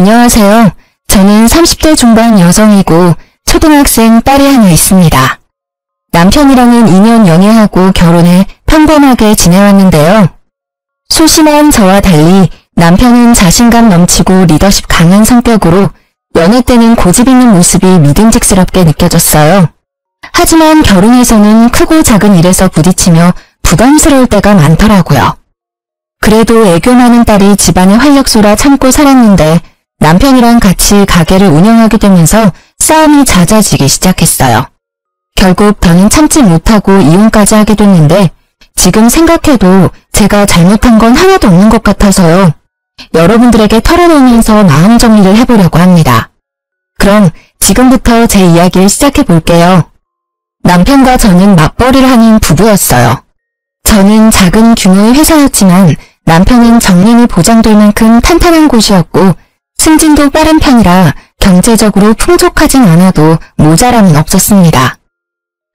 안녕하세요. 저는 30대 중반 여성이고 초등학생 딸이 하나 있습니다. 남편이랑은 2년 연애하고 결혼해 평범하게 지내왔는데요. 소심한 저와 달리 남편은 자신감 넘치고 리더십 강한 성격으로 연애 때는 고집 있는 모습이 믿음직스럽게 느껴졌어요. 하지만 결혼해서는 크고 작은 일에서 부딪히며 부담스러울 때가 많더라고요. 그래도 애교 많은 딸이 집안의 활력소라 참고 살았는데 남편이랑 같이 가게를 운영하게 되면서 싸움이 잦아지기 시작했어요. 결국 더는 참지 못하고 이혼까지 하게 됐는데 지금 생각해도 제가 잘못한 건 하나도 없는 것 같아서요. 여러분들에게 털어놓으면서 마음 정리를 해보려고 합니다. 그럼 지금부터 제 이야기를 시작해 볼게요. 남편과 저는 맞벌이를 하는 부부였어요. 저는 작은 규모의 회사였지만 남편은 정년이 보장될 만큼 탄탄한 곳이었고 승진도 빠른 편이라 경제적으로 풍족하진 않아도 모자람은 없었습니다.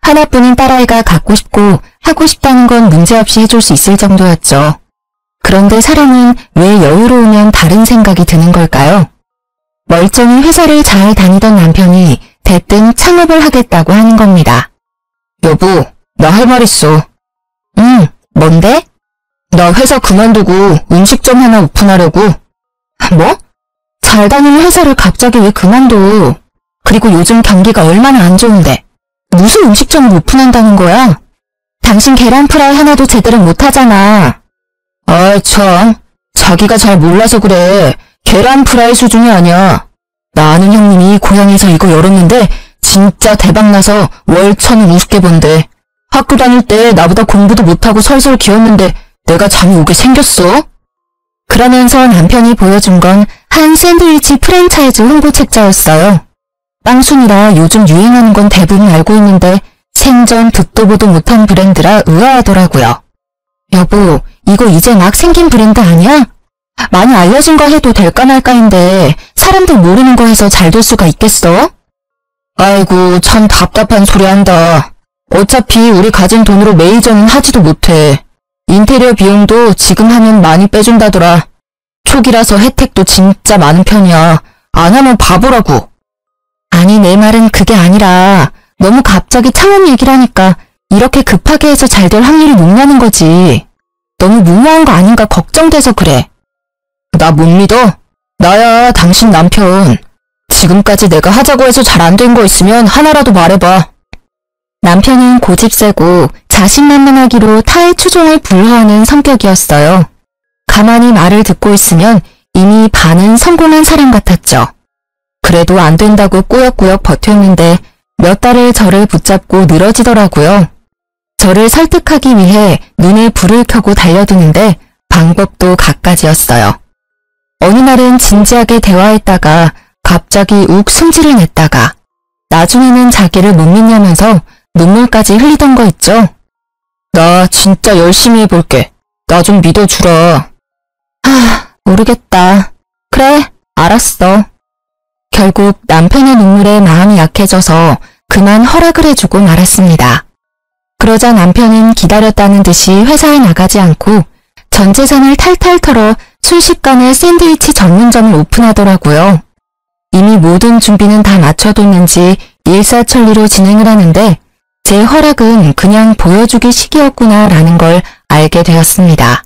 하나뿐인 딸아이가 갖고 싶고 하고 싶다는 건 문제없이 해줄 수 있을 정도였죠. 그런데 사람은 왜 여유로우면 다른 생각이 드는 걸까요? 멀쩡히 회사를 잘 다니던 남편이 대뜸 창업을 하겠다고 하는 겁니다. 여보, 나 할 말 있어. 뭔데? 나 회사 그만두고 음식점 하나 오픈하려고. 뭐? 잘 다니는 회사를 갑자기 왜 그만둬? 그리고 요즘 경기가 얼마나 안 좋은데 무슨 음식점을 오픈한다는 거야? 당신 계란 프라이 하나도 제대로 못하잖아. 아이 참, 자기가 잘 몰라서 그래. 계란 프라이 수준이 아니야. 나 아는 형님이 고향에서 이거 열었는데 진짜 대박나서 월 1,000은 우습게 번대. 학교 다닐 때 나보다 공부도 못하고 설설 기었는데 내가 잠이 오게 생겼어? 그러면서 남편이 보여준 건 한 샌드위치 프랜차이즈 홍보 책자였어요. 빵순이라 요즘 유행하는 건 대부분 알고 있는데 생전 듣도 보도 못한 브랜드라 의아하더라고요. 여보, 이거 이제 막 생긴 브랜드 아니야? 많이 알려진 거 해도 될까 말까인데 사람들 모르는 거 해서 잘 될 수가 있겠어? 아이고 참 답답한 소리 한다. 어차피 우리 가진 돈으로 매니저는 하지도 못해. 인테리어 비용도 지금 하면 많이 빼준다더라. 초기라서 혜택도 진짜 많은 편이야. 안 하면 바보라고. 아니 내 말은 그게 아니라 너무 갑자기 창업 얘기를 하니까 이렇게 급하게 해서 잘 될 확률이 높냐는 거지. 너무 무모한 거 아닌가 걱정돼서 그래. 나 못 믿어? 나야 당신 남편. 지금까지 내가 하자고 해서 잘 안 된 거 있으면 하나라도 말해봐. 남편은 고집세고 자신만만하기로 타의 추종을 불허하는 성격이었어요. 가만히 말을 듣고 있으면 이미 반은 성공한 사람 같았죠. 그래도 안 된다고 꾸역꾸역 버텼는데 몇 달을 저를 붙잡고 늘어지더라고요. 저를 설득하기 위해 눈에 불을 켜고 달려드는데 방법도 갖가지였어요. 어느 날은 진지하게 대화했다가 갑자기 욱 승질을 냈다가 나중에는 자기를 못 믿냐면서 눈물까지 흘리던 거 있죠? 나 진짜 열심히 해볼게. 나 좀 믿어주라. 모르겠다. 그래, 알았어. 결국 남편의 눈물에 마음이 약해져서 그만 허락을 해주고 말았습니다. 그러자 남편은 기다렸다는 듯이 회사에 나가지 않고 전 재산을 탈탈 털어 순식간에 샌드위치 전문점을 오픈하더라고요. 이미 모든 준비는 다 마쳐뒀는지 일사천리로 진행을 하는데 제 허락은 그냥 보여주기 식이었구나라는 걸 알게 되었습니다.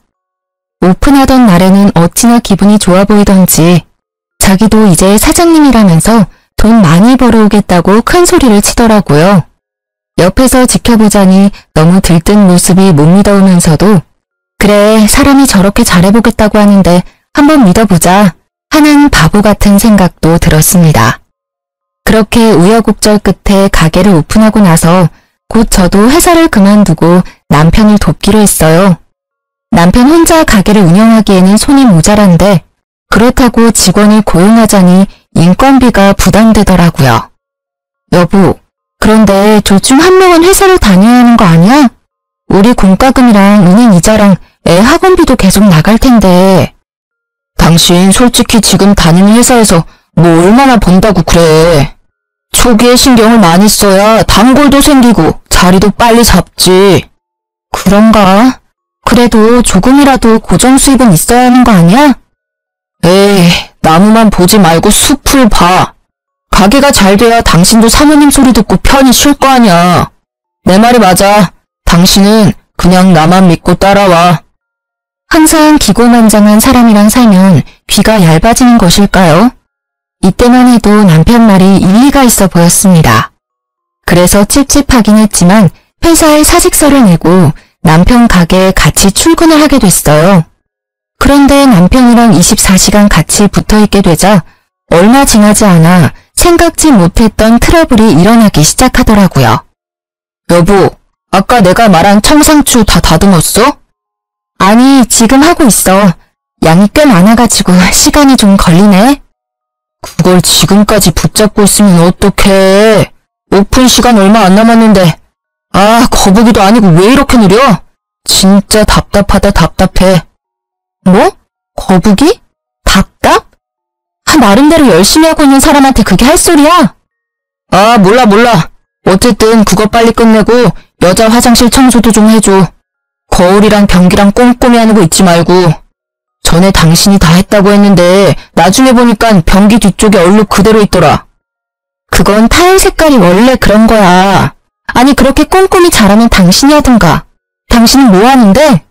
오픈하던 날에는 어찌나 기분이 좋아 보이던지 자기도 이제 사장님이라면서 돈 많이 벌어오겠다고 큰 소리를 치더라고요. 옆에서 지켜보자니 너무 들뜬 모습이 못 믿어오면서도 그래, 사람이 저렇게 잘해보겠다고 하는데 한번 믿어보자 하는 바보 같은 생각도 들었습니다. 그렇게 우여곡절 끝에 가게를 오픈하고 나서 곧 저도 회사를 그만두고 남편을 돕기로 했어요. 남편 혼자 가게를 운영하기에는 손이 모자란데 그렇다고 직원을 고용하자니 인건비가 부담되더라고요. 여보, 그런데 둘 중 한 명은 회사를 다녀야 하는 거 아니야? 우리 공과금이랑 은행 이자랑 애 학원비도 계속 나갈 텐데. 당신 솔직히 지금 다니는 회사에서 뭐 얼마나 번다고 그래. 초기에 신경을 많이 써야 단골도 생기고 자리도 빨리 잡지. 그런가? 그래도 조금이라도 고정 수입은 있어야 하는 거 아니야? 에이, 나무만 보지 말고 숲을 봐. 가게가 잘 돼야 당신도 사모님 소리 듣고 편히 쉴 거 아니야. 내 말이 맞아. 당신은 그냥 나만 믿고 따라와. 항상 기고만장한 사람이랑 살면 귀가 얇아지는 것일까요? 이때만 해도 남편 말이 일리가 있어 보였습니다. 그래서 찝찝하긴 했지만 회사에 사직서를 내고 남편 가게에 같이 출근을 하게 됐어요. 그런데 남편이랑 24시간 같이 붙어있게 되자 얼마 지나지 않아 생각지 못했던 트러블이 일어나기 시작하더라고요. 여보, 아까 내가 말한 청상추 다 다듬었어? 아니, 지금 하고 있어. 양이 꽤 많아가지고 시간이 좀 걸리네. 그걸 지금까지 붙잡고 있으면 어떡해. 오픈 시간 얼마 안 남았는데. 아, 거북이도 아니고 왜 이렇게 느려? 진짜 답답하다 답답해. 뭐? 거북이? 답답? 나름대로 열심히 하고 있는 사람한테 그게 할 소리야? 아, 몰라. 어쨌든 그거 빨리 끝내고 여자 화장실 청소도 좀 해줘. 거울이랑 변기랑 꼼꼼히 하는 거 잊지 말고. 전에 당신이 다 했다고 했는데 나중에 보니까 변기 뒤쪽에 얼룩 그대로 있더라. 그건 타일 색깔이 원래 그런 거야. 아니, 그렇게 꼼꼼히 잘하면 당신이 하든가. 당신은 뭐 하는데?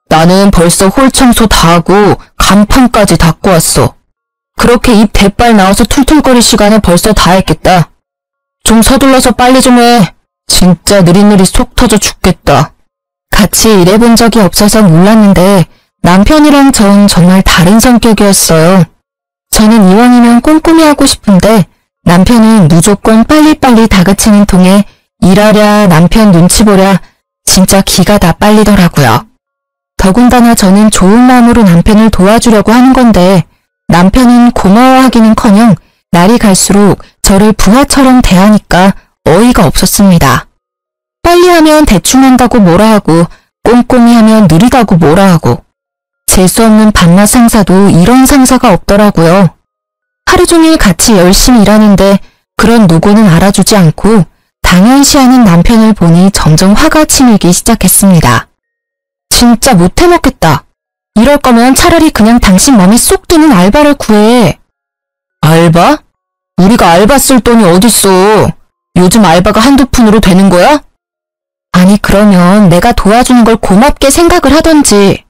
나는 벌써 홀 청소 다 하고 간판까지 닦고 왔어. 그렇게 입 대빨 나와서 툴툴거릴 시간에 벌써 다 했겠다. 좀 서둘러서 빨리 좀 해. 진짜 느릿느릿 속 터져 죽겠다. 같이 일해본 적이 없어서 몰랐는데 남편이랑 전 정말 다른 성격이었어요. 저는 이왕이면 꼼꼼히 하고 싶은데 남편은 무조건 빨리빨리 다그치는 통에 일하랴 남편 눈치 보랴 진짜 기가 다 빨리더라고요. 더군다나 저는 좋은 마음으로 남편을 도와주려고 하는 건데 남편은 고마워하기는커녕 날이 갈수록 저를 부하처럼 대하니까 어이가 없었습니다. 빨리 하면 대충 한다고 뭐라 하고 꼼꼼히 하면 느리다고 뭐라 하고 재수없는 밤낮 상사도 이런 상사가 없더라고요. 하루 종일 같이 열심히 일하는데 그런 노고는 알아주지 않고 당연시하는 남편을 보니 점점 화가 치밀기 시작했습니다. 진짜 못해먹겠다. 이럴 거면 차라리 그냥 당신 맘에 쏙 드는 알바를 구해. 알바? 우리가 알바 쓸 돈이 어딨어. 요즘 알바가 한두 푼으로 되는 거야? 아니, 그러면 내가 도와주는 걸 고맙게 생각을 하던지.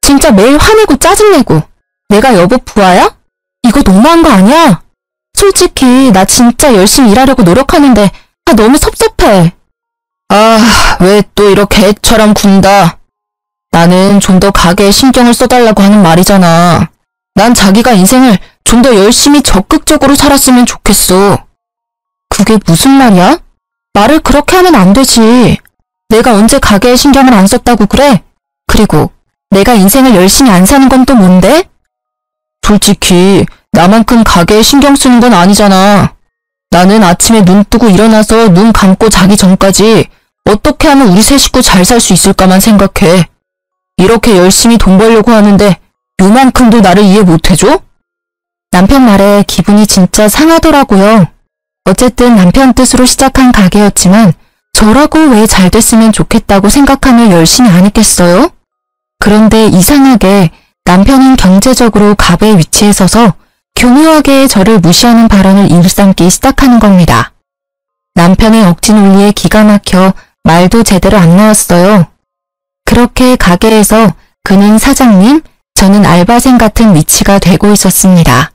진짜 매일 화내고 짜증내고 내가 여보 부하야? 이거 너무한 거 아니야? 솔직히 나 진짜 열심히 일하려고 노력하는데 너무 섭섭해. 아, 왜 또 이렇게 애처럼 군다. 나는 좀 더 가게에 신경을 써달라고 하는 말이잖아. 난 자기가 인생을 좀 더 열심히 적극적으로 살았으면 좋겠어. 그게 무슨 말이야? 말을 그렇게 하면 안 되지. 내가 언제 가게에 신경을 안 썼다고 그래? 그리고 내가 인생을 열심히 안 사는 건 또 뭔데? 솔직히 나만큼 가게에 신경 쓰는 건 아니잖아. 나는 아침에 눈 뜨고 일어나서 눈 감고 자기 전까지 어떻게 하면 우리 세 식구 잘 살 수 있을까만 생각해. 이렇게 열심히 돈 벌려고 하는데 요만큼도 나를 이해 못해줘? 남편 말에 기분이 진짜 상하더라고요. 어쨌든 남편 뜻으로 시작한 가게였지만 저라고 왜 잘 됐으면 좋겠다고 생각하며 열심히 안 했겠어요? 그런데 이상하게 남편은 경제적으로 갑의 위치에 서서 교묘하게 저를 무시하는 발언을 일삼기 시작하는 겁니다. 남편의 억지 논리에 기가 막혀 말도 제대로 안 나왔어요. 그렇게 가게에서 그는 사장님, 저는 알바생 같은 위치가 되고 있었습니다.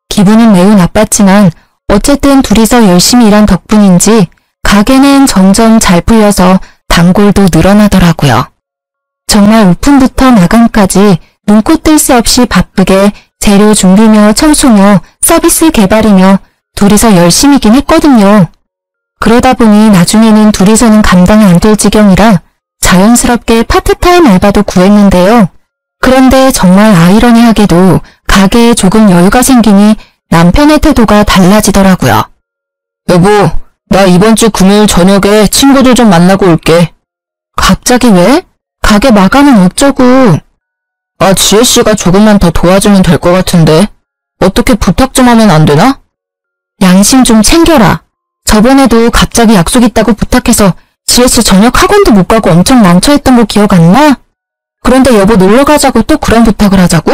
기분은 매우 나빴지만 어쨌든 둘이서 열심히 일한 덕분인지 가게는 점점 잘 풀려서 단골도 늘어나더라고요. 정말 오픈부터 마감까지 눈코 뜰 새 없이 바쁘게 재료 준비며 청소며 서비스 개발이며 둘이서 열심히긴 했거든요. 그러다 보니 나중에는 둘이서는 감당이 안 될 지경이라 자연스럽게 파트타임 알바도 구했는데요. 그런데 정말 아이러니하게도 가게에 조금 여유가 생기니 남편의 태도가 달라지더라고요. 여보, 나 이번 주 금요일 저녁에 친구들 좀 만나고 올게. 갑자기 왜? 가게 마감은 어쩌고. 아, 지혜씨가 조금만 더 도와주면 될 것 같은데. 어떻게 부탁 좀 하면 안 되나? 양심 좀 챙겨라. 저번에도 갑자기 약속 있다고 부탁해서 지혜씨 저녁 학원도 못 가고 엄청 난처했던 거 기억 안 나? 그런데 여보 놀러 가자고 또 그런 부탁을 하자고?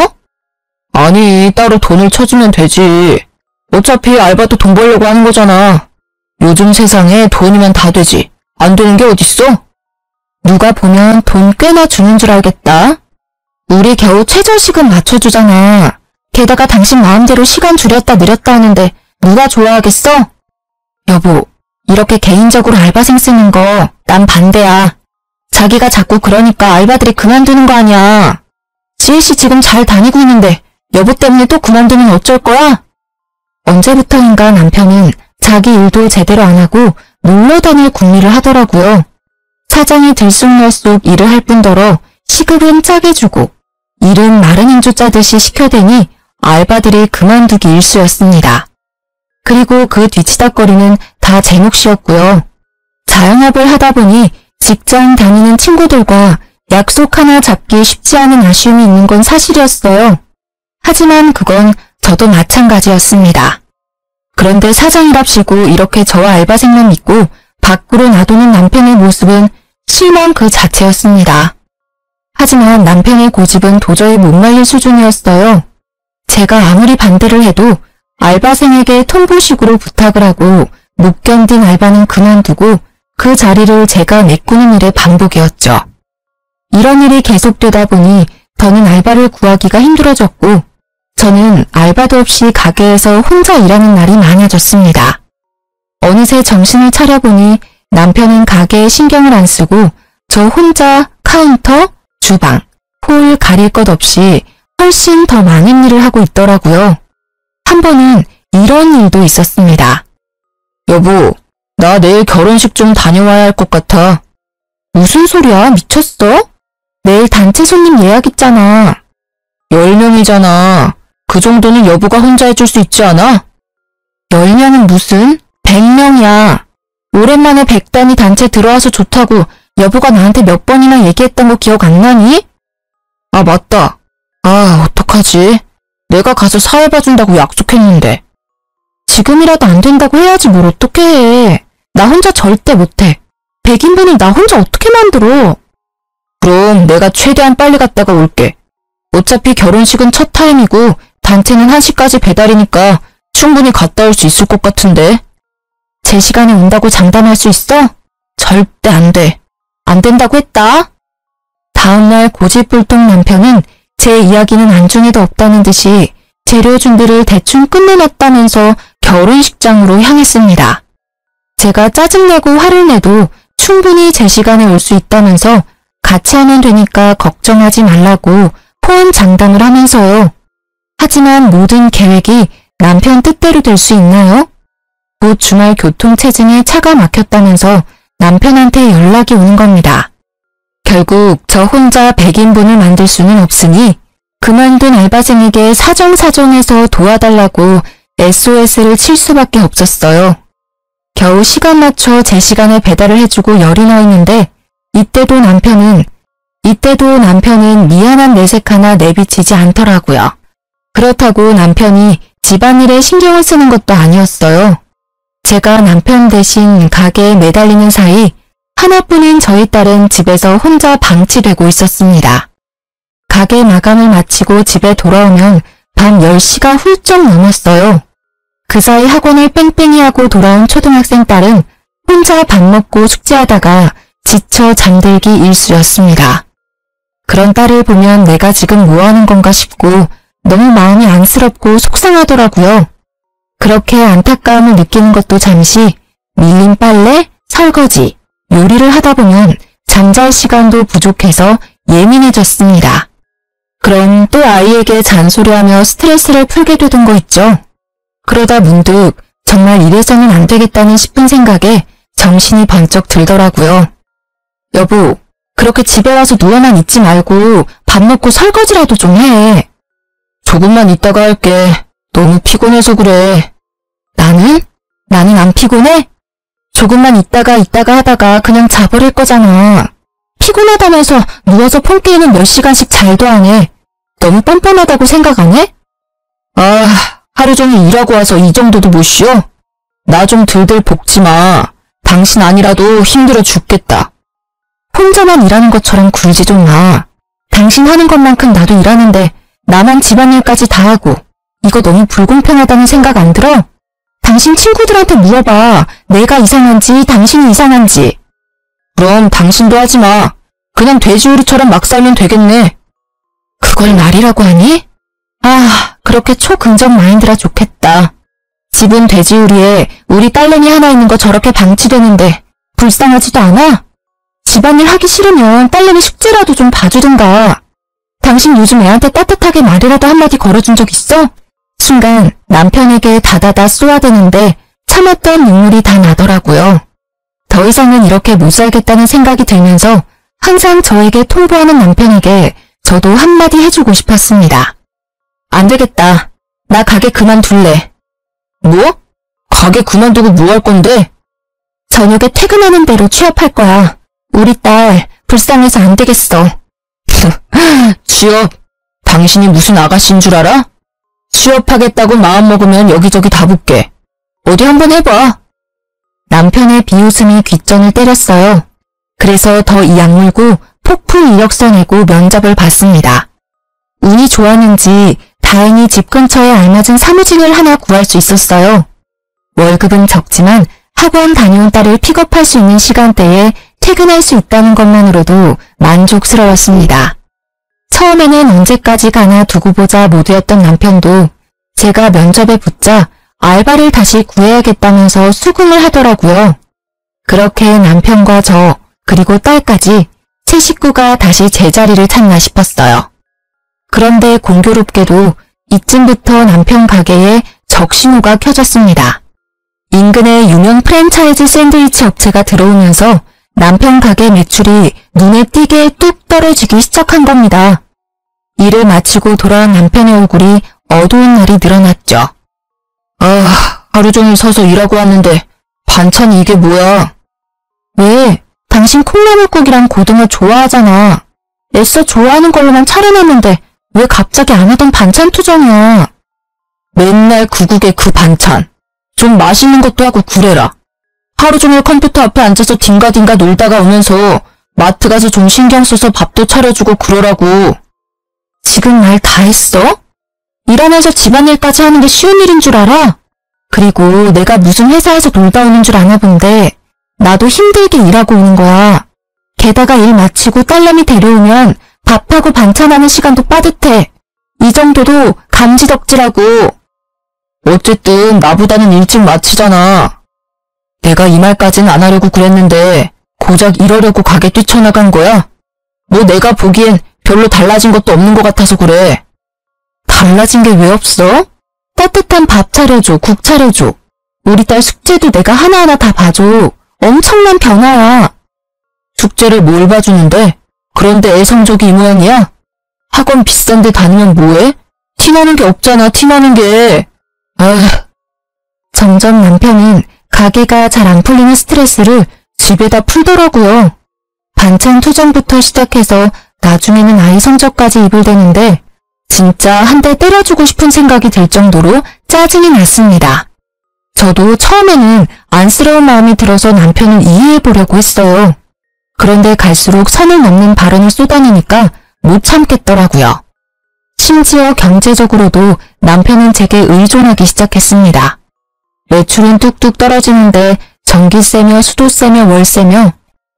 아니, 따로 돈을 쳐주면 되지. 어차피 알바도 돈 벌려고 하는 거잖아. 요즘 세상에 돈이면 다 되지. 안 되는 게 어딨어? 누가 보면 돈 꽤나 주는 줄 알겠다. 우리 겨우 최저시급 맞춰주잖아. 게다가 당신 마음대로 시간 줄였다 늘렸다 하는데 누가 좋아하겠어? 여보, 이렇게 개인적으로 알바생 쓰는 거 난 반대야. 자기가 자꾸 그러니까 알바들이 그만두는 거 아니야. 지혜씨 지금 잘 다니고 있는데 여보 때문에 또 그만두면 어쩔 거야? 언제부터인가 남편은 자기 일도 제대로 안 하고 놀러 다닐 궁리를 하더라고요. 사장이 들쑥날쑥 일을 할 뿐더러 시급은 짜게 주고 일은 마른 인조 짜듯이 시켜대니 알바들이 그만두기 일쑤였습니다. 그리고 그 뒤치다거리는 다 제 몫이었고요. 자영업을 하다 보니 직장 다니는 친구들과 약속 하나 잡기 쉽지 않은 아쉬움이 있는 건 사실이었어요. 하지만 그건 저도 마찬가지였습니다. 그런데 사장이랍시고 이렇게 저와 알바생만 믿고 밖으로 놔두는 남편의 모습은 실망 그 자체였습니다. 하지만 남편의 고집은 도저히 못 말릴 수준이었어요. 제가 아무리 반대를 해도 알바생에게 통보식으로 부탁을 하고 못 견딘 알바는 그만두고 그 자리를 제가 메꾸는 일의 반복이었죠. 이런 일이 계속되다 보니 더는 알바를 구하기가 힘들어졌고 저는 알바도 없이 가게에서 혼자 일하는 날이 많아졌습니다. 어느새 정신을 차려보니 남편은 가게에 신경을 안 쓰고 저 혼자 카운터, 주방, 홀 가릴 것 없이 훨씬 더 많은 일을 하고 있더라고요. 한 번은 이런 일도 있었습니다. 여보, 나 내일 결혼식 좀 다녀와야 할 것 같아. 무슨 소리야? 미쳤어? 내일 단체 손님 예약 있잖아. 10명이잖아. 그 정도는 여보가 혼자 해줄 수 있지 않아? 10명은 무슨? 100명이야. 오랜만에 100단위 단체 들어와서 좋다고 여보가 나한테 몇 번이나 얘기했던 거 기억 안 나니? 아, 맞다. 아, 어떡하지? 내가 가서 사회 봐준다고 약속했는데. 지금이라도 안 된다고 해야지 뭘 어떻게 해. 나 혼자 절대 못해. 100인분을 나 혼자 어떻게 만들어? 그럼 내가 최대한 빨리 갔다가 올게. 어차피 결혼식은 첫 타임이고 단체는 1시까지 배달이니까 충분히 갔다 올 수 있을 것 같은데. 제 시간에 온다고 장담할 수 있어? 절대 안 돼. 안 된다고 했다. 다음날 고집불통 남편은 제 이야기는 안중에도 없다는 듯이 재료 준비를 대충 끝내놨다면서 결혼식장으로 향했습니다. 제가 짜증내고 화를 내도 충분히 제 시간에 올 수 있다면서 같이 하면 되니까 걱정하지 말라고 호언장담을 하면서요. 하지만 모든 계획이 남편 뜻대로 될 수 있나요? 곧 주말 교통체증에 차가 막혔다면서 남편한테 연락이 오는 겁니다. 결국 저 혼자 100인분을 만들 수는 없으니 그만둔 알바생에게 사정사정해서 도와달라고 SOS를 칠 수밖에 없었어요. 겨우 시간 맞춰 제 시간에 배달을 해주고 열이 나 있는데 이때도 남편은 미안한 내색 하나 내비치지 않더라고요. 그렇다고 남편이 집안일에 신경을 쓰는 것도 아니었어요. 제가 남편 대신 가게에 매달리는 사이 하나뿐인 저희 딸은 집에서 혼자 방치되고 있었습니다. 가게 마감을 마치고 집에 돌아오면 밤 10시가 훌쩍 넘었어요. 그 사이 학원을 뺑뺑이 하고 돌아온 초등학생 딸은 혼자 밥 먹고 숙제하다가 지쳐 잠들기 일쑤였습니다. 그런 딸을 보면 내가 지금 뭐하는 건가 싶고 너무 마음이 안쓰럽고 속상하더라고요. 그렇게 안타까움을 느끼는 것도 잠시 밀린 빨래, 설거지, 요리를 하다 보면 잠잘 시간도 부족해서 예민해졌습니다. 그럼 또 아이에게 잔소리하며 스트레스를 풀게 되던 거 있죠. 그러다 문득 정말 이래서는 안 되겠다는 싶은 생각에 정신이 번쩍 들더라고요. 여보, 그렇게 집에 와서 누워만 있지 말고 밥 먹고 설거지라도 좀 해. 조금만 있다가 할게. 너무 피곤해서 그래. 나는 안 피곤해? 조금만 있다가 하다가 그냥 자버릴 거잖아. 피곤하다면서 누워서 폰 게임은 몇 시간씩 잘도 안 해. 너무 뻔뻔하다고 생각 안 해? 아, 하루 종일 일하고 와서 이 정도도 못 쉬어? 나 좀 들들 볶지 마. 당신 아니라도 힘들어 죽겠다. 혼자만 일하는 것처럼 굴지 좀 마. 당신 하는 것만큼 나도 일하는데 나만 집안일까지 다 하고 이거 너무 불공평하다는 생각 안 들어? 당신 친구들한테 물어봐. 내가 이상한지 당신이 이상한지. 그럼 당신도 하지 마. 그냥 돼지우리처럼 막 살면 되겠네. 그걸 말이라고 하니? 아, 그렇게 초긍정 마인드라 좋겠다. 집은 돼지우리에 우리 딸내미 하나 있는 거 저렇게 방치되는데 불쌍하지도 않아? 집안일 하기 싫으면 딸내미 숙제라도 좀 봐주든가. 당신 요즘 애한테 따뜻하게 말이라도 한마디 걸어준 적 있어? 순간 남편에게 다다다 쏘아대는데 참았던 눈물이 다 나더라고요. 더 이상은 이렇게 못 살겠다는 생각이 들면서 항상 저에게 통보하는 남편에게 저도 한마디 해주고 싶었습니다. 안 되겠다. 나 가게 그만둘래. 뭐? 가게 그만두고 뭐 할 건데? 저녁에 퇴근하는 대로 취업할 거야. 우리 딸 불쌍해서 안 되겠어. 취업? 당신이 무슨 아가씨인 줄 알아? 취업하겠다고 마음먹으면 여기저기 다 붙게. 어디 한번 해봐. 남편의 비웃음이 귓전을 때렸어요. 그래서 더 이 악물고 폭풍 이력서 내고 면접을 봤습니다. 운이 좋았는지 다행히 집 근처에 알맞은 사무직을 하나 구할 수 있었어요. 월급은 적지만 학원 다녀온 딸을 픽업할 수 있는 시간대에 퇴근할 수 있다는 것만으로도 만족스러웠습니다. 처음에는 언제까지 가나 두고 보자 모드였던 남편도 제가 면접에 붙자 알바를 다시 구해야겠다면서 수긍을 하더라고요. 그렇게 남편과 저 그리고 딸까지 세 식구가 다시 제자리를 찾나 싶었어요. 그런데 공교롭게도 이쯤부터 남편 가게에 적신호가 켜졌습니다. 인근의 유명 프랜차이즈 샌드위치 업체가 들어오면서 남편 가게 매출이 눈에 띄게 뚝 떨어지기 시작한 겁니다. 일을 마치고 돌아온 남편의 얼굴이 어두운 날이 늘어났죠. 아, 하루 종일 서서 일하고 왔는데 반찬이 이게 뭐야? 왜? 당신 콩나물국이랑 고등어 좋아하잖아. 애써 좋아하는 걸로만 차려놨는데 왜 갑자기 안 하던 반찬 투정이야? 맨날 그 국에 그 반찬. 좀 맛있는 것도 하고 그래라. 하루 종일 컴퓨터 앞에 앉아서 딩가딩가 놀다가 오면서 마트 가서 좀 신경 써서 밥도 차려주고 그러라고. 지금 말 다 했어? 일하면서 집안일까지 하는 게 쉬운 일인 줄 알아? 그리고 내가 무슨 회사에서 놀다 오는 줄 아나 본데 나도 힘들게 일하고 오는 거야. 게다가 일 마치고 딸내미 데려오면 밥하고 반찬하는 시간도 빠듯해. 이 정도도 감지덕지라고. 어쨌든 나보다는 일찍 마치잖아. 내가 이 말까진 안 하려고 그랬는데 고작 이러려고 가게 뛰쳐나간 거야? 뭐 내가 보기엔 별로 달라진 것도 없는 것 같아서 그래. 달라진 게 왜 없어? 따뜻한 밥 차려줘, 국 차려줘. 우리 딸 숙제도 내가 하나하나 다 봐줘. 엄청난 변화야. 숙제를 뭘 봐주는데? 그런데 애 성적이 이 모양이야? 학원 비싼 데 다니면 뭐해? 티나는 게 없잖아, 티나는 게. 아, 점점 남편은 가게가 잘 안 풀리는 스트레스를 집에다 풀더라고요. 반찬 투정부터 시작해서 나중에는 아이 성적까지 입을 대는데 진짜 한 대 때려주고 싶은 생각이 들 정도로 짜증이 났습니다. 저도 처음에는 안쓰러운 마음이 들어서 남편을 이해해보려고 했어요. 그런데 갈수록 선을 넘는 발언을 쏟아내니까 못 참겠더라고요. 심지어 경제적으로도 남편은 제게 의존하기 시작했습니다. 매출은 뚝뚝 떨어지는데 전기세며 수도세며 월세며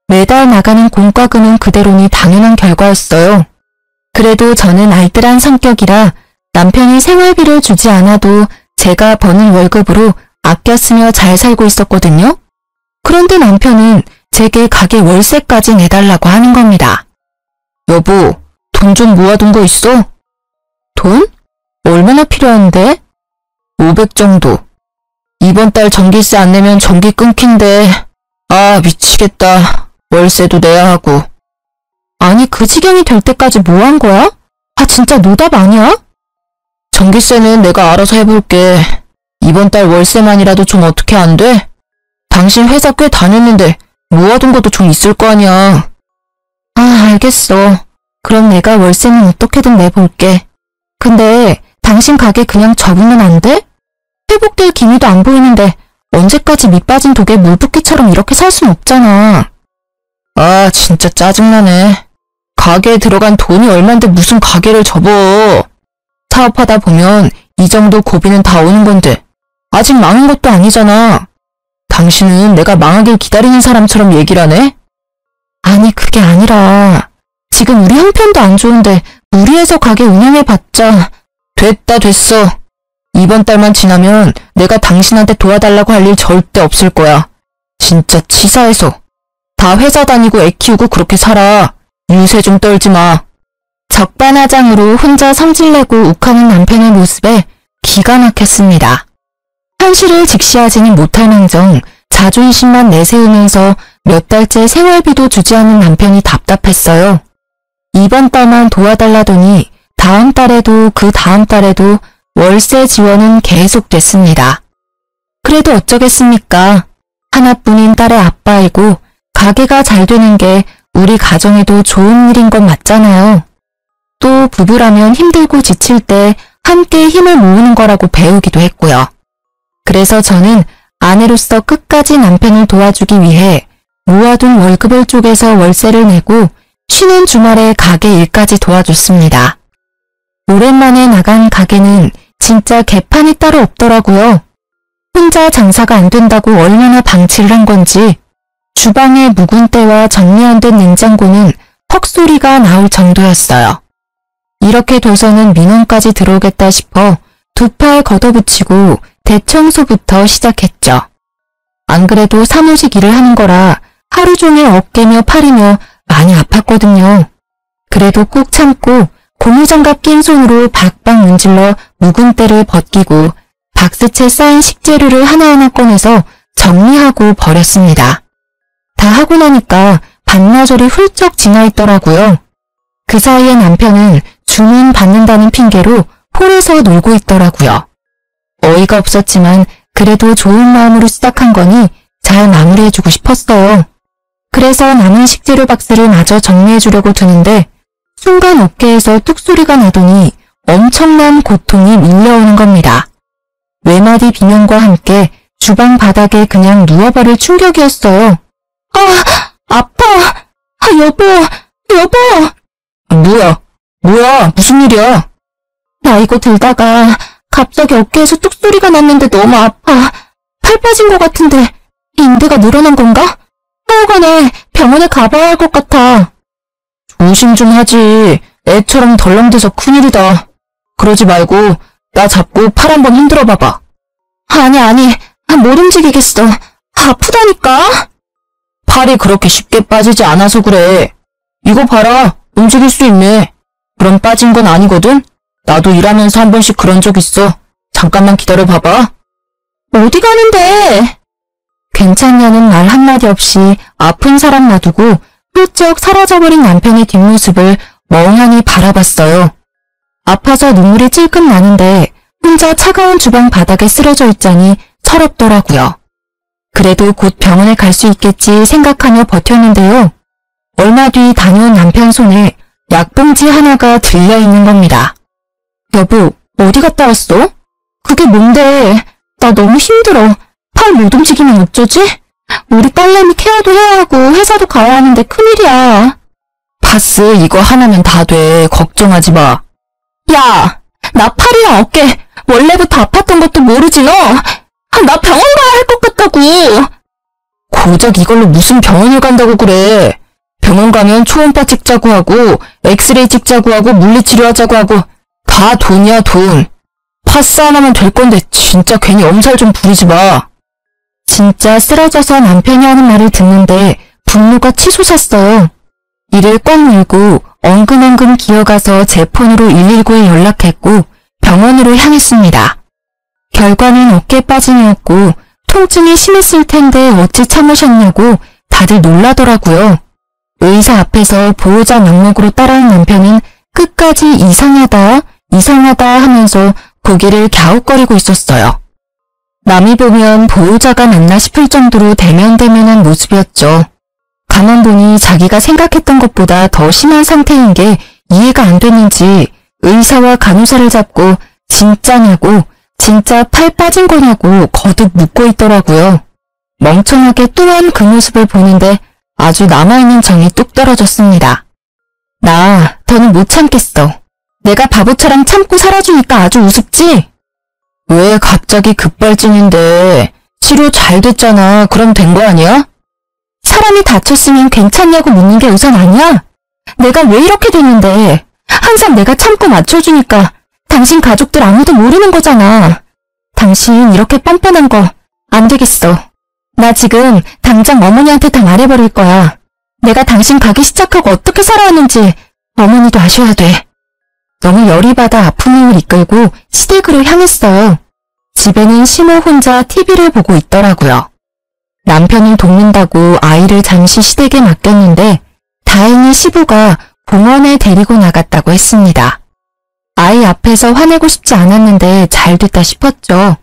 매달 나가는 공과금은 그대로니 당연한 결과였어요. 그래도 저는 알뜰한 성격이라 남편이 생활비를 주지 않아도 제가 버는 월급으로 아껴 쓰며 잘 살고 있었거든요. 그런데 남편은 제게 가게 월세까지 내달라고 하는 겁니다. 여보, 돈 좀 모아둔 거 있어? 돈? 얼마나 필요한데? 500 정도. 이번 달 전기세 안 내면 전기 끊긴대. 아, 미치겠다. 월세도 내야 하고. 아니, 그 지경이 될 때까지 뭐 한 거야? 아, 진짜 노답 아니야? 전기세는 내가 알아서 해볼게. 이번 달 월세만이라도 좀 어떻게 안 돼? 당신 회사 꽤 다녔는데 모아둔 것도 좀 있을 거 아니야. 아, 알겠어. 그럼 내가 월세는 어떻게든 내볼게. 근데 당신 가게 그냥 접으면 안 돼? 회복될 기미도 안 보이는데 언제까지 밑 빠진 독에 물붓기처럼 이렇게 살 순 없잖아. 아, 진짜 짜증나네. 가게에 들어간 돈이 얼만데 무슨 가게를 접어. 사업하다 보면 이 정도 고비는 다 오는 건데 아직 망한 것도 아니잖아. 당신은 내가 망하길 기다리는 사람처럼 얘기를 하네? 아니, 그게 아니라 지금 우리 형편도 안 좋은데 무리해서 가게 운영해봤자. 됐어. 이번 달만 지나면 내가 당신한테 도와달라고 할 일 절대 없을 거야. 진짜 치사해서. 다 회사 다니고 애 키우고 그렇게 살아. 유세 좀 떨지 마. 적반하장으로 혼자 성질내고 욱하는 남편의 모습에 기가 막혔습니다. 현실을 직시하지는 못할 망정 자존심만 내세우면서 몇 달째 생활비도 주지 않는 남편이 답답했어요. 이번 달만 도와달라더니 다음 달에도 그 다음 달에도 월세 지원은 계속됐습니다. 그래도 어쩌겠습니까? 하나뿐인 딸의 아빠이고 가게가 잘 되는 게 우리 가정에도 좋은 일인 건 맞잖아요. 또 부부라면 힘들고 지칠 때 함께 힘을 모으는 거라고 배우기도 했고요. 그래서 저는 아내로서 끝까지 남편을 도와주기 위해 모아둔 월급을 쪼개서 월세를 내고 쉬는 주말에 가게 일까지 도와줬습니다. 오랜만에 나간 가게는 진짜 개판이 따로 없더라고요. 혼자 장사가 안 된다고 얼마나 방치를 한 건지 주방에 묵은 때와 정리 안 된 냉장고는 헉소리가 나올 정도였어요. 이렇게 둬서는 민원까지 들어오겠다 싶어 두 팔 걷어붙이고 대청소부터 시작했죠. 안 그래도 사무직 일을 하는 거라 하루 종일 어깨며 팔이며 많이 아팠거든요. 그래도 꾹 참고 고무장갑 낀 손으로 박박 문질러 묵은 때를 벗기고 박스채 쌓인 식재료를 하나하나 꺼내서 정리하고 버렸습니다. 다 하고 나니까 반나절이 훌쩍 지나 있더라고요. 그 사이에 남편은 주문 받는다는 핑계로 홀에서 놀고 있더라고요. 어이가 없었지만 그래도 좋은 마음으로 시작한 거니 잘 마무리해주고 싶었어요. 그래서 남은 식재료 박스를 마저 정리해주려고 드는데 순간 어깨에서 뚝소리가 나더니 엄청난 고통이 밀려오는 겁니다. 외마디 비명과 함께 주방 바닥에 그냥 누워버릴 충격이었어요. 아파! 여보! 뭐야? 무슨 일이야? 나 이거 들다가 갑자기 어깨에서 뚝소리가 났는데 너무 아파. 팔 빠진 것 같은데 인대가 늘어난 건가? 하여간에 병원에 가봐야 할 것 같아. 조심 좀 하지. 애처럼 덜렁대서 큰일이다. 그러지 말고 나 잡고 팔 한번 흔들어 봐봐. 아니, 못 움직이겠어. 아프다니까? 팔이 그렇게 쉽게 빠지지 않아서 그래. 이거 봐라. 움직일 수 있네. 그럼 빠진 건 아니거든? 나도 일하면서 한 번씩 그런 적 있어. 잠깐만 기다려 봐봐. 어디 가는데? 괜찮냐는 말 한마디 없이 아픈 사람 놔두고 훌쩍 사라져버린 남편의 뒷모습을 멍하니 바라봤어요. 아파서 눈물이 찔끔 나는데 혼자 차가운 주방 바닥에 쓰러져 있자니 서럽더라고요. 그래도 곧 병원에 갈 수 있겠지 생각하며 버텼는데요. 얼마 뒤 다녀온 남편 손에 약봉지 하나가 들려있는 겁니다. 여보, 어디 갔다 왔어? 그게 뭔데? 나 너무 힘들어. 팔 못 움직이면 어쩌지? 우리 딸내미 케어도 해야 하고 회사도 가야 하는데 큰일이야. 파스 이거 하나면 다 돼. 걱정하지 마. 야, 나 팔이랑 어깨 원래부터 아팠던 것도 모르지 너? 나 병원 가야 할 것 같다고. 고작 이걸로 무슨 병원을 간다고 그래. 병원 가면 초음파 찍자고 하고 엑스레이 찍자고 하고 물리치료하자고 하고 다 돈이야 돈. 파스 하나면 될 건데 진짜 괜히 엄살 좀 부리지 마. 진짜 쓰러져서 남편이 하는 말을 듣는데 분노가 치솟았어요. 이를 꽉 물고 엉금엉금 기어가서 제 폰으로 119에 연락했고 병원으로 향했습니다. 결과는 어깨 빠짐이었고 통증이 심했을 텐데 어찌 참으셨냐고 다들 놀라더라고요. 의사 앞에서 보호자 명목으로 따라온 남편은 끝까지 이상하다 하면서 고개를 갸웃거리고 있었어요. 남이 보면 보호자가 맞나 싶을 정도로 대면대면한 모습이었죠. 가만 보니 자기가 생각했던 것보다 더 심한 상태인 게 이해가 안 됐는지 의사와 간호사를 잡고 진짜냐고, 진짜 팔 빠진 거냐고 거듭 묻고 있더라고요. 멍청하게 또한 그 모습을 보는데 아주 남아있는 정이 뚝 떨어졌습니다. 나 더는 못 참겠어. 내가 바보처럼 참고 살아주니까 아주 우습지? 왜 갑자기 급발진인데? 치료 잘 됐잖아. 그럼 된 거 아니야? 사람이 다쳤으면 괜찮냐고 묻는 게 우선 아니야? 내가 왜 이렇게 됐는데? 항상 내가 참고 맞춰주니까 당신 가족들 아무도 모르는 거잖아. 당신 이렇게 뻔뻔한 거 안 되겠어. 나 지금 당장 어머니한테 다 말해버릴 거야. 내가 당신 가기 시작하고 어떻게 살아왔는지 어머니도 아셔야 돼. 너무 열이 받아 아픈 힘을 이끌고 시댁으로 향했어요. 집에는 시모 혼자 TV를 보고 있더라고요. 남편을 돕는다고 아이를 잠시 시댁에 맡겼는데 다행히 시부가 봉원에 데리고 나갔다고 했습니다. 아이 앞에서 화내고 싶지 않았는데 잘 됐다 싶었죠.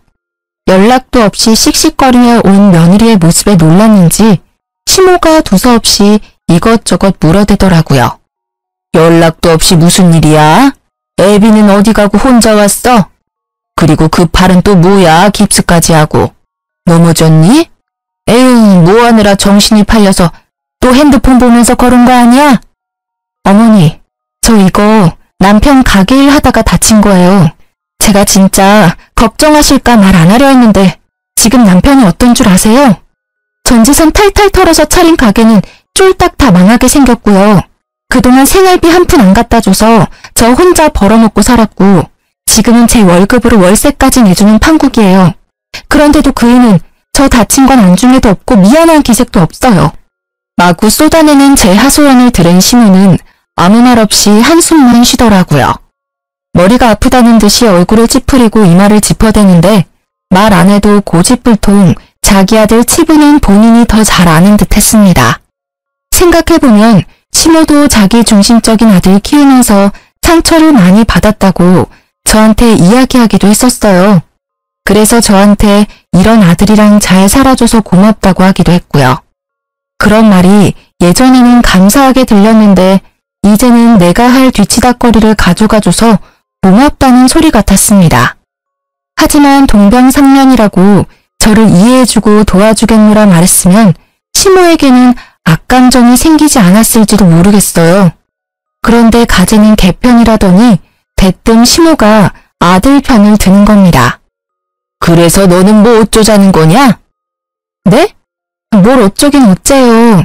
연락도 없이 씩씩거리며 온 며느리의 모습에 놀랐는지 시모가 두서없이 이것저것 물어대더라고요. 연락도 없이 무슨 일이야? 애비는 어디 가고 혼자 왔어? 그리고 그 팔은 또 뭐야? 깁스까지 하고. 넘어졌니? 에휴, 뭐 하느라 정신이 팔려서 또 핸드폰 보면서 걸은 거 아니야? 어머니, 저 이거 남편 가게 일 하다가 다친 거예요. 제가 진짜 걱정하실까 말 안 하려 했는데 지금 남편이 어떤 줄 아세요? 전재산 탈탈 털어서 차린 가게는 쫄딱 다 망하게 생겼고요. 그동안 생활비 한 푼 안 갖다 줘서 저 혼자 벌어먹고 살았고 지금은 제 월급으로 월세까지 내주는 판국이에요. 그런데도 그 애는 저 다친 건 안중에도 없고 미안한 기색도 없어요. 마구 쏟아내는 제 하소연을 들은 시모는 아무 말 없이 한숨만 쉬더라고요. 머리가 아프다는 듯이 얼굴을 찌푸리고 이마를 짚어대는데 말 안 해도 고집불통 자기 아들 치부는 본인이 더 잘 아는 듯 했습니다. 생각해보면 시모도 자기 중심적인 아들 키우면서 상처를 많이 받았다고 저한테 이야기하기도 했었어요. 그래서 저한테 이런 아들이랑 잘 살아줘서 고맙다고 하기도 했고요. 그런 말이 예전에는 감사하게 들렸는데 이제는 내가 할 뒤치다꺼리를 가져가줘서 고맙다는 소리 같았습니다. 하지만 동병상련이라고 저를 이해해주고 도와주겠노라 말했으면 시모에게는 악감정이 생기지 않았을지도 모르겠어요. 그런데 가재는 개편이라더니 대뜸 시모가 아들 편을 드는 겁니다. 그래서 너는 뭐 어쩌자는 거냐? 네? 뭘 어쩌긴 어째요.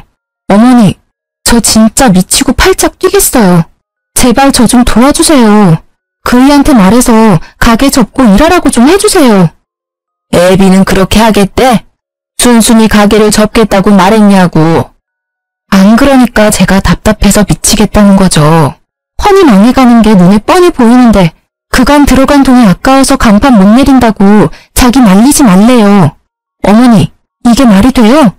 어머니, 저 진짜 미치고 팔짝 뛰겠어요. 제발 저 좀 도와주세요. 그이한테 말해서 가게 접고 일하라고 좀 해주세요. 애비는 그렇게 하겠대? 순순히 가게를 접겠다고 말했냐고. 안 그러니까 제가 답답해서 미치겠다는 거죠. 훤히 망해가는 게 눈에 뻔히 보이는데 그간 들어간 돈이 아까워서 간판 못 내린다고 자기 말리지 말래요. 어머니, 이게 말이 돼요?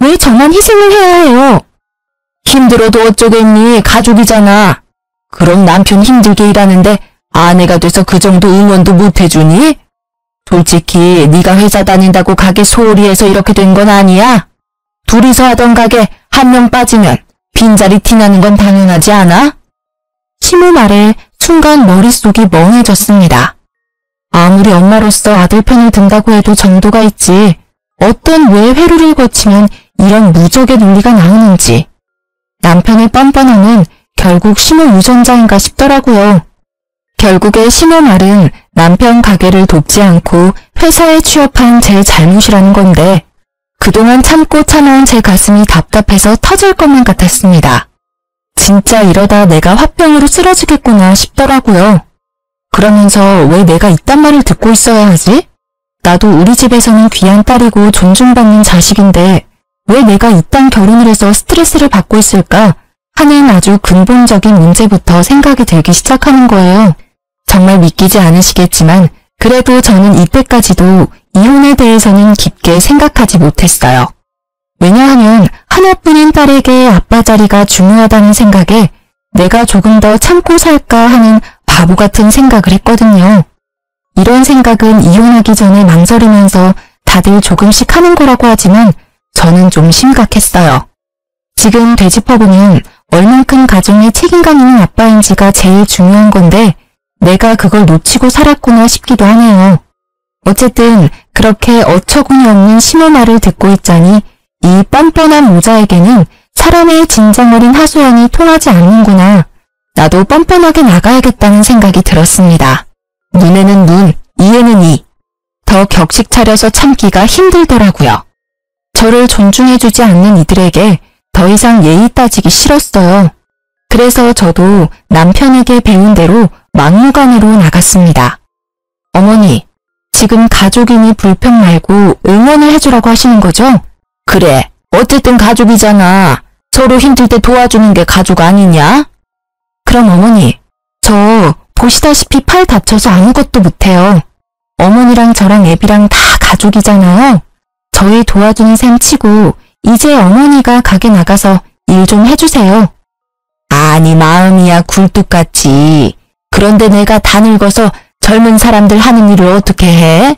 왜 저만 희생을 해야 해요? 힘들어도 어쩌겠니? 가족이잖아. 그럼 남편 힘들게 일하는데 아내가 돼서 그 정도 응원도 못 해주니? 솔직히 네가 회사 다닌다고 가게 소홀히 해서 이렇게 된 건 아니야? 둘이서 하던 가게 한 명 빠지면 빈자리 티나는 건 당연하지 않아? 시모 말에 순간 머릿속이 멍해졌습니다. 아무리 엄마로서 아들 편을 든다고 해도 정도가 있지 어떤 왜 회로를 거치면 이런 무적의 논리가 나오는지. 남편의 뻔뻔함은 결국 시모 유전자인가 싶더라고요. 결국에 시모 말은 남편 가게를 돕지 않고 회사에 취업한 제 잘못이라는 건데 그동안 참고 참아온 제 가슴이 답답해서 터질 것만 같았습니다. 진짜 이러다 내가 화병으로 쓰러지겠구나 싶더라고요. 그러면서 왜 내가 이딴 말을 듣고 있어야 하지? 나도 우리 집에서는 귀한 딸이고 존중받는 자식인데 왜 내가 이딴 결혼을 해서 스트레스를 받고 있을까 하는 아주 근본적인 문제부터 생각이 들기 시작하는 거예요. 정말 믿기지 않으시겠지만 그래도 저는 이때까지도 이혼에 대해서는 깊게 생각하지 못했어요. 왜냐하면 하나뿐인 딸에게 아빠 자리가 중요하다는 생각에 내가 조금 더 참고 살까 하는 바보 같은 생각을 했거든요. 이런 생각은 이혼하기 전에 망설이면서 다들 조금씩 하는 거라고 하지만 저는 좀 심각했어요. 지금 되짚어보면 얼만큼 가정에 책임감 있는 아빠인지가 제일 중요한 건데 내가 그걸 놓치고 살았구나 싶기도 하네요. 어쨌든 그렇게 어처구니 없는 시모 말을 듣고 있자니 이 뻔뻔한 모자에게는 사람의 진정 어린 하소연이 통하지 않는구나. 나도 뻔뻔하게 나가야겠다는 생각이 들었습니다. 눈에는 눈, 이에는 이. 더 격식 차려서 참기가 힘들더라고요. 저를 존중해주지 않는 이들에게 더 이상 예의 따지기 싫었어요. 그래서 저도 남편에게 배운 대로 막무가내로 나갔습니다. 어머니, 지금 가족이니 불평 말고 응원을 해주라고 하시는 거죠? 그래, 어쨌든 가족이잖아. 서로 힘들 때 도와주는 게 가족 아니냐? 그럼 어머니, 저 보시다시피 팔 다쳐서 아무것도 못해요. 어머니랑 저랑 애비랑 다 가족이잖아요. 저희 도와주는 셈 치고 이제 어머니가 가게 나가서 일 좀 해주세요. 아니 마음이야 굴뚝같이. 그런데 내가 다 늙어서 젊은 사람들 하는 일을 어떻게 해?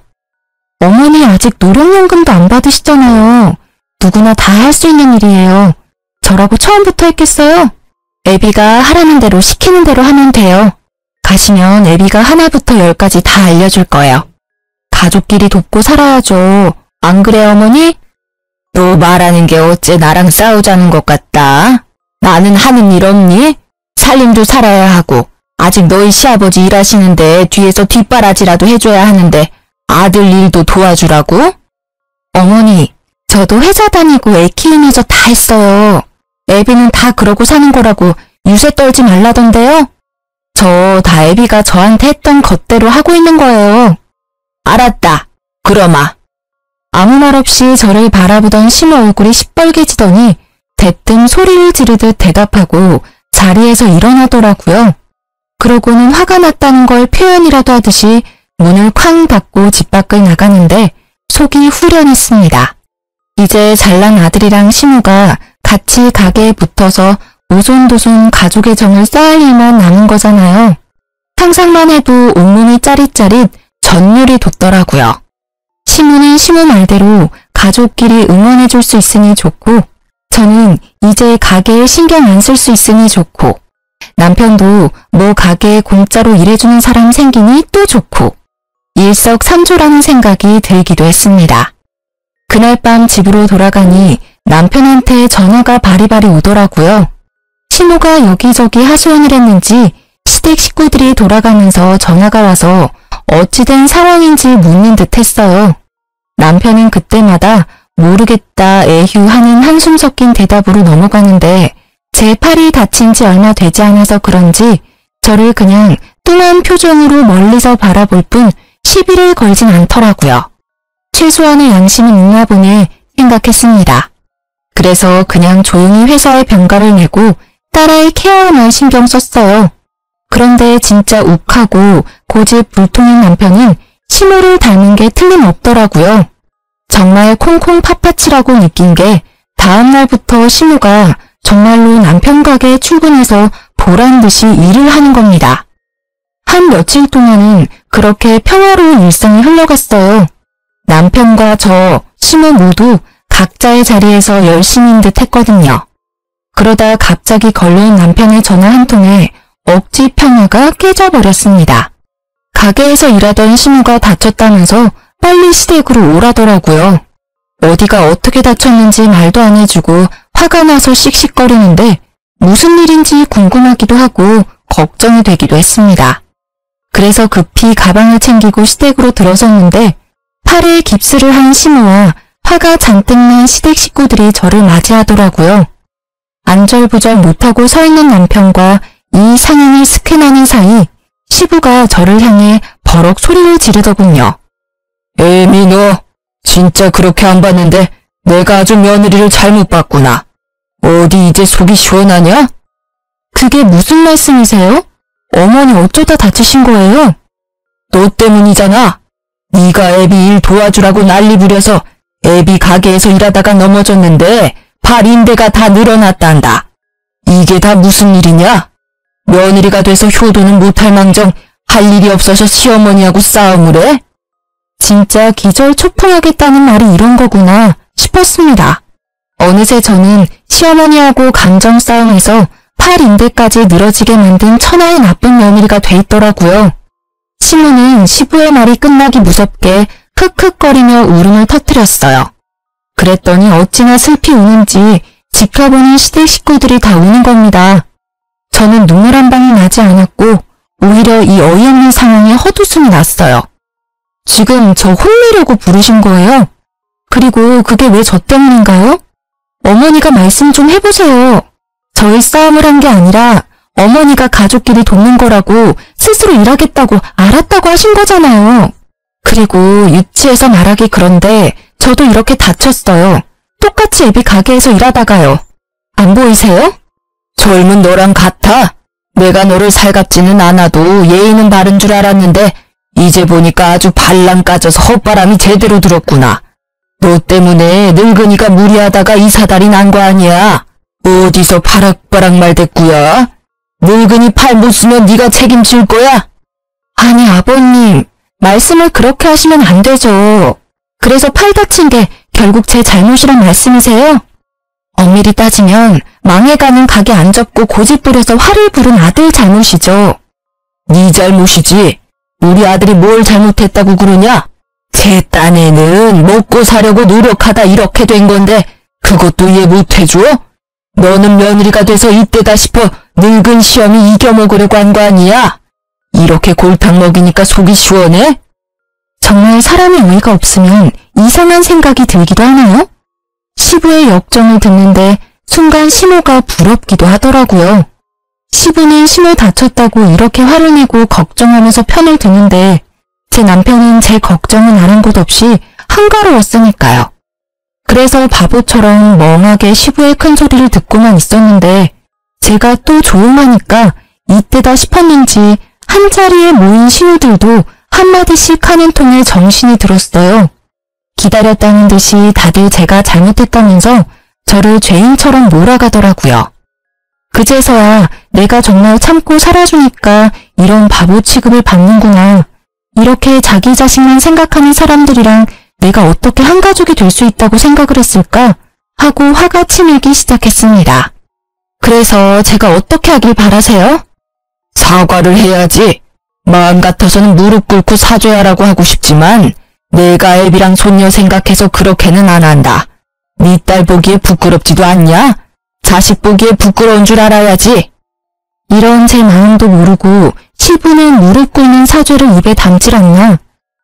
어머니 아직 노령연금도 안 받으시잖아요. 누구나 다 할 수 있는 일이에요. 저라고 처음부터 했겠어요? 애비가 하라는 대로 시키는 대로 하면 돼요. 가시면 애비가 하나부터 열까지 다 알려줄 거예요. 가족끼리 돕고 살아야죠. 안 그래 어머니? 너 말하는 게 어째 나랑 싸우자는 것 같다. 나는 하는 일 없니? 살림도 살아야 하고 아직 너희 시아버지 일하시는데 뒤에서 뒷바라지라도 해줘야 하는데 아들 일도 도와주라고? 어머니, 저도 회사 다니고 애 키우면서 다 했어요. 애비는 다 그러고 사는 거라고 유세 떨지 말라던데요? 저 다 애비가 저한테 했던 것대로 하고 있는 거예요. 알았다. 그러마. 아무 말 없이 저를 바라보던 시모 얼굴이 시뻘개지더니 대뜸 소리를 지르듯 대답하고 자리에서 일어나더라고요. 그러고는 화가 났다는 걸 표현이라도 하듯이 문을 쾅 닫고 집 밖을 나가는데 속이 후련했습니다. 이제 잘난 아들이랑 시모가 같이 가게에 붙어서 오손도손 가족의 정을 쌓을 일만 남은 거잖아요. 상상만 해도 온몸이 짜릿짜릿 전율이 돋더라고요. 시모는 시모 말대로 가족끼리 응원해줄 수 있으니 좋고 저는 이제 가게에 신경 안 쓸 수 있으니 좋고 남편도 뭐 가게에 공짜로 일해주는 사람 생기니 또 좋고 일석삼조라는 생각이 들기도 했습니다. 그날 밤 집으로 돌아가니 남편한테 전화가 바리바리 오더라고요. 시모가 여기저기 하소연을 했는지 시댁 식구들이 돌아가면서 전화가 와서 어찌된 상황인지 묻는 듯 했어요. 남편은 그때마다 모르겠다 에휴하는 한숨 섞인 대답으로 넘어가는데 제 팔이 다친 지 얼마 되지 않아서 그런지 저를 그냥 뚱한 표정으로 멀리서 바라볼 뿐 시비를 걸진 않더라고요. 최소한의 양심은 있나 보네 생각했습니다. 그래서 그냥 조용히 회사에 병가를 내고 딸아이 케어에만 신경 썼어요. 그런데 진짜 욱하고 고집 불통인 남편은 시모를 닮은 게 틀림없더라고요. 정말 콩콩 팥팥이라고 느낀 게 다음 날부터 시모가 정말로 남편 가게에 출근해서 보란 듯이 일을 하는 겁니다. 한 며칠 동안은 그렇게 평화로운 일상이 흘러갔어요. 남편과 저, 시모 모두 각자의 자리에서 열심인 듯 했거든요. 그러다 갑자기 걸려온 남편의 전화 한 통에 억지 평화가 깨져버렸습니다. 가게에서 일하던 시모가 다쳤다면서 빨리 시댁으로 오라더라고요. 어디가 어떻게 다쳤는지 말도 안 해주고 화가 나서 씩씩거리는데 무슨 일인지 궁금하기도 하고 걱정이 되기도 했습니다. 그래서 급히 가방을 챙기고 시댁으로 들어섰는데 팔에 깁스를 한 시모와 화가 잔뜩 난 시댁 식구들이 저를 맞이하더라고요. 안절부절 못하고 서 있는 남편과 이 상황을 스캔하는 사이 시부가 저를 향해 버럭 소리를 지르더군요. 에미 너 진짜 그렇게 안 봤는데 내가 아주 며느리를 잘못 봤구나. 어디 이제 속이 시원하냐? 그게 무슨 말씀이세요? 어머니 어쩌다 다치신 거예요? 너 때문이잖아. 네가 애비 일 도와주라고 난리 부려서 애비 가게에서 일하다가 넘어졌는데 팔 인대가 다 늘어났단다. 이게 다 무슨 일이냐? 며느리가 돼서 효도는 못할 망정 할 일이 없어서 시어머니하고 싸움을 해? 진짜 기절초풍하겠다는 말이 이런 거구나 싶었습니다. 어느새 저는 시어머니하고 감정 싸움에서 팔 인대까지 늘어지게 만든 천하의 나쁜 며느리가 돼 있더라고요. 시모는 시부의 말이 끝나기 무섭게 흑흑거리며 울음을 터뜨렸어요. 그랬더니 어찌나 슬피 우는지 지켜보는 시댁 식구들이 다 우는 겁니다. 저는 눈물 한 방울 나지 않았고 오히려 이 어이없는 상황에 헛웃음이 났어요. 지금 저 혼내려고 부르신 거예요? 그리고 그게 왜 저 때문인가요? 어머니가 말씀 좀 해보세요. 저희 싸움을 한 게 아니라 어머니가 가족끼리 돕는 거라고 스스로 일하겠다고 알았다고 하신 거잖아요. 그리고 유치해서 말하기 그런데 저도 이렇게 다쳤어요. 똑같이 애비 가게에서 일하다가요. 안 보이세요? 젊은 너랑 같아. 내가 너를 살갑지는 않아도 예의는 바른 줄 알았는데 이제 보니까 아주 발랑 까져서 헛바람이 제대로 들었구나. 너 때문에 늙은이가 무리하다가 이 사달이 난 거 아니야. 어디서 바락바락 말댔구야. 늙은이 팔 못 쓰면 네가 책임질 거야? 아니 아버님, 말씀을 그렇게 하시면 안 되죠. 그래서 팔 다친 게 결국 제 잘못이란 말씀이세요? 엄밀히 따지면 망해가는 가게 안 접고 고집 부려서 화를 부른 아들 잘못이죠. 네 잘못이지. 우리 아들이 뭘 잘못했다고 그러냐? 제 딴에는 먹고 사려고 노력하다 이렇게 된 건데 그것도 이해 못해줘? 너는 며느리가 돼서 이때다 싶어 늙은 시험이 이겨먹으려고 한 거 아니야? 이렇게 골탕 먹이니까 속이 시원해? 정말 사람이 어이가 없으면 이상한 생각이 들기도 하나요? 시부의 역정을 듣는데 순간 시모가 부럽기도 하더라고요. 시부는 시모 다쳤다고 이렇게 화를 내고 걱정하면서 편을 드는데 제 남편은 제 걱정은 아는 것 없이 한가로웠으니까요. 그래서 바보처럼 멍하게 시부의 큰 소리를 듣고만 있었는데 제가 또 조용하니까 이때다 싶었는지 한자리에 모인 신우들도 한마디씩 하는 통에 정신이 들었어요. 기다렸다는 듯이 다들 제가 잘못했다면서 저를 죄인처럼 몰아가더라고요. 그제서야 내가 정말 참고 살아주니까 이런 바보 취급을 받는구나. 이렇게 자기 자신만 생각하는 사람들이랑 내가 어떻게 한 가족이 될 수 있다고 생각을 했을까 하고 화가 치밀기 시작했습니다. 그래서 제가 어떻게 하길 바라세요? 사과를 해야지. 마음 같아서는 무릎 꿇고 사죄하라고 하고 싶지만 내가 애비랑 손녀 생각해서 그렇게는 안 한다. 네 딸 보기에 부끄럽지도 않냐? 자식 보기에 부끄러운 줄 알아야지. 이런 제 마음도 모르고 시부는 무릎 꿇는 사죄를 입에 담질 않나.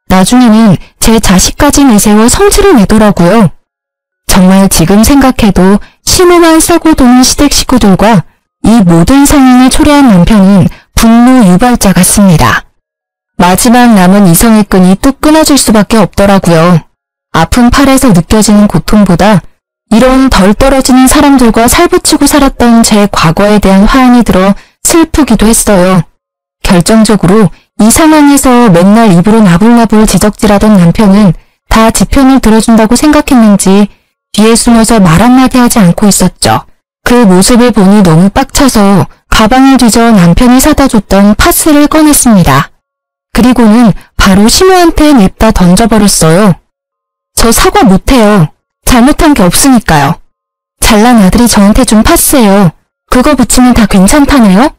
나중에는 제 자식까지 내세워 성질을 내더라고요. 정말 지금 생각해도 시모만 싸고 도는 시댁 식구들과 이 모든 상황을 초래한 남편은 분노 유발자 같습니다. 마지막 남은 이성의 끈이 뚝 끊어질 수밖에 없더라고요. 아픈 팔에서 느껴지는 고통보다 이런 덜 떨어지는 사람들과 살붙이고 살았던 제 과거에 대한 화환이 들어 슬프기도 했어요. 결정적으로 이 상황에서 맨날 입으로 나불나불 지적질하던 남편은 다 지 편을 들어준다고 생각했는지 뒤에 숨어서 말 한마디 하지 않고 있었죠. 그 모습을 보니 너무 빡쳐서 가방을 뒤져 남편이 사다 줬던 파스를 꺼냈습니다. 그리고는 바로 시모한테 냅다 던져버렸어요. 저 사과 못해요. 잘못한 게 없으니까요. 잘난 아들이 저한테 준 파스예요. 그거 붙이면 다 괜찮다네요?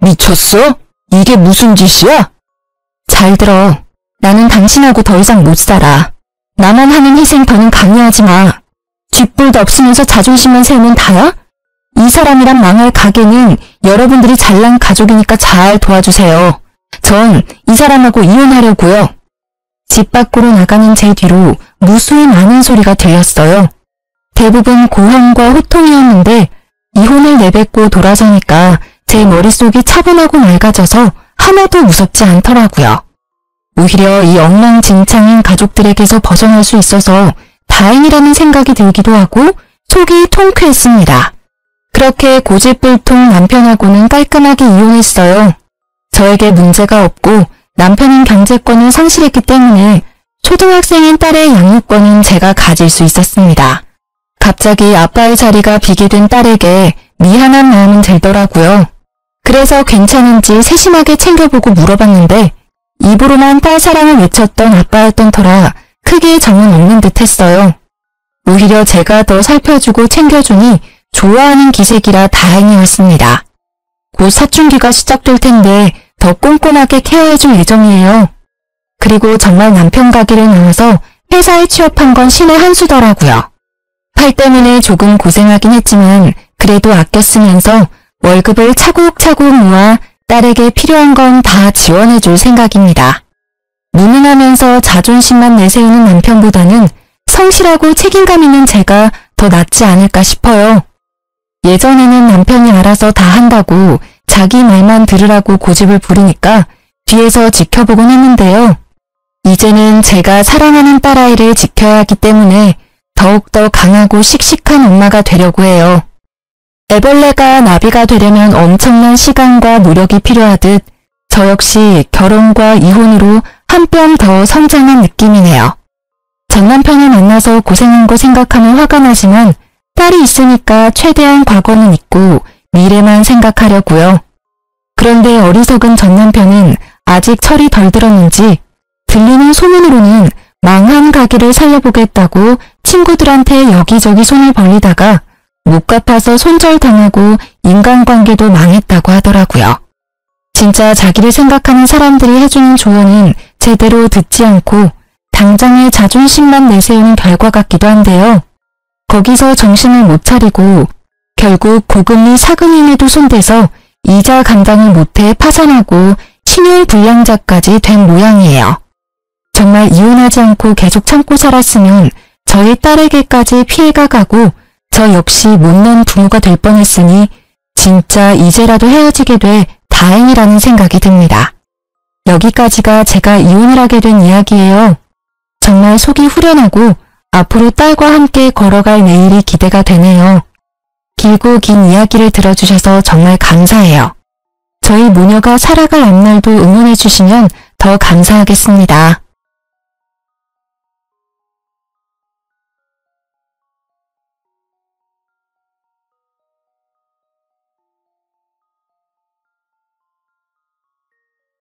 미쳤어? 이게 무슨 짓이야? 잘 들어. 나는 당신하고 더 이상 못 살아. 나만 하는 희생 더는 강요하지 마. 쥐뿔도 없으면서 자존심만 세우면 다야? 이 사람이란 망할 가게는 여러분들이 잘난 가족이니까 잘 도와주세요. 전 이 사람하고 이혼하려고요. 집 밖으로 나가는 제 뒤로 무수히 많은 소리가 들렸어요. 대부분 고함과 호통이었는데 이혼을 내뱉고 돌아서니까 제 머릿속이 차분하고 맑아져서 하나도 무섭지 않더라고요. 오히려 이 엉망진창인 가족들에게서 벗어날 수 있어서 다행이라는 생각이 들기도 하고 속이 통쾌했습니다. 그렇게 고집불통 남편하고는 깔끔하게 이혼했어요. 저에게 문제가 없고 남편은 경제권을 상실했기 때문에 초등학생인 딸의 양육권은 제가 가질 수 있었습니다. 갑자기 아빠의 자리가 비게 된 딸에게 미안한 마음은 들더라고요. 그래서 괜찮은지 세심하게 챙겨보고 물어봤는데 입으로만 딸 사랑을 외쳤던 아빠였던 터라 크게 정은 없는 듯 했어요. 오히려 제가 더 살펴주고 챙겨주니 좋아하는 기색이라 다행이었습니다. 곧 사춘기가 시작될 텐데 더 꼼꼼하게 케어해줄 예정이에요. 그리고 정말 남편 가기를 나와서 회사에 취업한 건 신의 한 수더라고요. 팔 때문에 조금 고생하긴 했지만 그래도 아껴 쓰면서 월급을 차곡차곡 모아 딸에게 필요한 건 다 지원해줄 생각입니다. 무능하면서 자존심만 내세우는 남편보다는 성실하고 책임감 있는 제가 더 낫지 않을까 싶어요. 예전에는 남편이 알아서 다 한다고 자기 말만 들으라고 고집을 부리니까 뒤에서 지켜보곤 했는데요. 이제는 제가 사랑하는 딸아이를 지켜야 하기 때문에 더욱더 강하고 씩씩한 엄마가 되려고 해요. 애벌레가 나비가 되려면 엄청난 시간과 노력이 필요하듯 저 역시 결혼과 이혼으로 한 뼘 더 성장한 느낌이네요. 전 남편을 만나서 고생한 거 생각하면 화가 나지만 딸이 있으니까 최대한 과거는 잊고 미래만 생각하려고요. 그런데 어리석은 전 남편은 아직 철이 덜 들었는지 들리는 소문으로는 망한 가게를 살려보겠다고 친구들한테 여기저기 손을 벌리다가 못 갚아서 손절당하고 인간관계도 망했다고 하더라고요. 진짜 자기를 생각하는 사람들이 해주는 조언은 제대로 듣지 않고 당장의 자존심만 내세우는 결과 같기도 한데요. 거기서 정신을 못 차리고 결국 고금리 사금융에도 손대서 이자 감당을 못해 파산하고 신용불량자까지 된 모양이에요. 정말 이혼하지 않고 계속 참고 살았으면 저희 딸에게까지 피해가 가고 저 역시 못난 부모가 될 뻔했으니 진짜 이제라도 헤어지게 돼 다행이라는 생각이 듭니다. 여기까지가 제가 이혼을 하게 된 이야기예요. 정말 속이 후련하고 앞으로 딸과 함께 걸어갈 내일이 기대가 되네요. 길고 긴 이야기를 들어주셔서 정말 감사해요. 저희 모녀가 살아갈 앞날도 응원해주시면 더 감사하겠습니다.